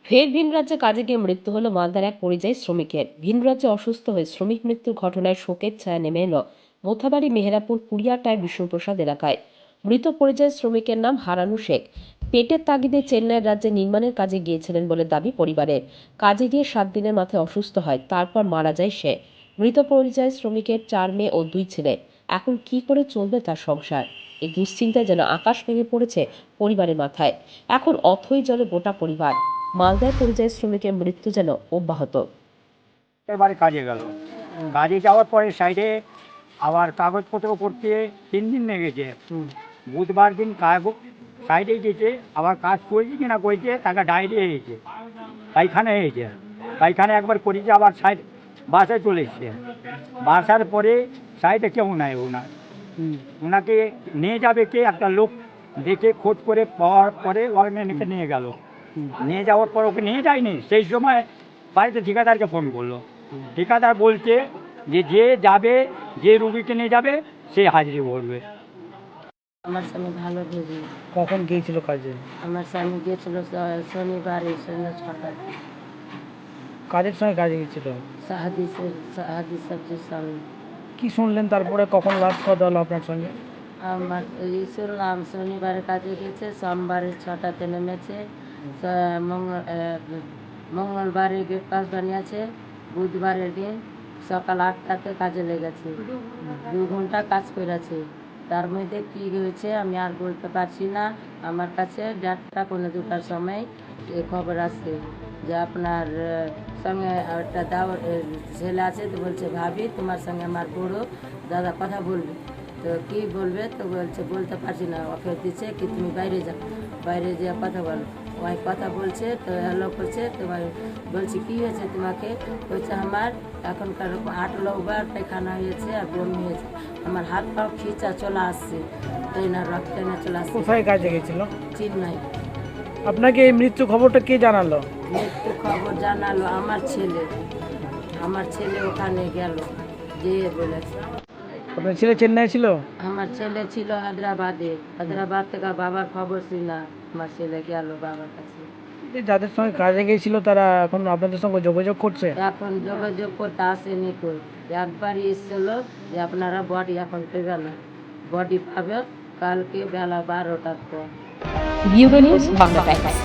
ফের ভিন রাজ্যে কাজে গিয়ে মৃত্যু হলো মালদার এক পরিযায়ী শ্রমিকের। ভিন রাজ্যে অসুস্থ হয়ে শ্রমিক মৃত্যুর ঘটনায় শোকের ছায়া নেমে এলো মোথাবাড়ি মেহেরাপুর কুড়িয়াটায় বিষ্ণুপ্রসাদ এলাকায়। মৃত পরিযায়ী শ্রমিকের নাম হারানু শেখ। পেটের তাগিদে চেন্নাই রাজ্যে নির্মাণের কাজে গিয়েছিলেন বলে দাবি পরিবারের। কাজে গিয়ে 7 দিনের মাথায় অসুস্থ হয়, তারপর মারা যায় সে। মৃত পরিযায়ী শ্রমিকের 4 মেয়ে ও 2 ছেলে। এখন কি করে চলবে তার সংসার? এই দুশ্চিন্তায় যেন আকাশ ভেঙে পড়েছে পরিবারের মাথায়। এখন অথই জলে গোটা পরিবার। মালদায় পরিযায়ী শ্রমিকের মৃত্যু যেন অব্যাহত। এবারে কাজে গেল, কাজে যাওয়ার পরে সাইডে আবার কাগজপত্র করতে 3 দিন লেগেছে। বুধবার দিন সাইডে গেছে, আবার কাজ করেছে কি না করেছে, তাকে ডায়রিয়া হয়েছে, পায়খানা হয়েছে। পায়খানা একবার করেছে, আবার সাইড বাসায় চলে এসছে। বাসার পরে সাইডে কেউ নাই ওনাকে নিয়ে যাবে কে, একটা লোক দেখে খোঁজ করে পাওয়ার পরে ওখানে নিয়ে গেল। নিয়ে যাওয়ার পর ওকে নিয়ে যায়নি, সেই সময় বাড়িতে ঠিকাদারকে ফোন করলো। ঠিকাদার বলছে যে যাবে, যে রুগীকে নিয়ে যাবে সে হাজিরি ভরবে। আমার স্বামী ভালো ভেবে কখন গিয়েছিল কাজে? আমার স্বামী গিয়েছিল শনিবারে সন্ধ্যা 6টায়। কাজের সময় কাজে গিয়েছিল। সাহাদি সবজির সামনে। কি শুনলেন তারপরে, কখন লাস্ট কথা হলো আপনার সঙ্গে? আমার শুনলাম শনিবারে কাজে গেছে, সোমবারে 6টাতে নেমেছে, মঙ্গলবারে গেট পাস বানিয়েছে, বুধবারের দিন সকাল 8টাতে কাজে লেগেছে। 2 ঘন্টা কাজ করেছে। তার মধ্যে কী হয়েছে আমি আর বলতে পারছি না। আমার কাছে 1:30 পৌনে 2টার সময় এ খবর আসছে যে আপনার সঙ্গে একটা ছেলে আছে, তো বলছে ভাবি তোমার সঙ্গে আমার বড় দাদা কথা বলবে। তো কী বলবে, তো বলছে বলতে পারছি না, ওকে দিচ্ছে কি তুমি বাইরে যাও, বাইরে যেয়ে কথা বলো। ওই কথা বলছে, তো হ্যালো করছে, তো বলছি কী হয়েছে তোমাকে, বলছে আমার এখনকার 8 বার পায়খানা হয়েছে আর বমি হয়েছে, আমার হাত পাও খিচা চলে আসছে, তাই না রক্ত না চলে আসছে। কোথায় কাজে গেছিল? চেন্নাই। আপনাকে এই মৃত্যু খবরটা কে জানালো? মৃত্যু খবর জানালো আমার ছেলে। আমার ছেলে ওখানে গেল, যেয়ে বলেছে। আপনার ছেলে চেন্নাই ছিল? আমার ছেলে ছিল হায়দ্রাবাদে। হায়দ্রাবাদ থেকে বাবার খবর ছিল, আমার ছেলে গেল বাবার কাছে। যে যাদের সঙ্গে কাজে গিয়েছিল তারা এখন আপনাদের সঙ্গে যোগাযোগ করছে? এখন যোগাযোগ করতে আসেনি তো, একবারই এসেছিল যে আপনারা বডি এখন পেবে না, বডি পাবে কালকে বেলা 12টার পর। Bureau news Bangla Times.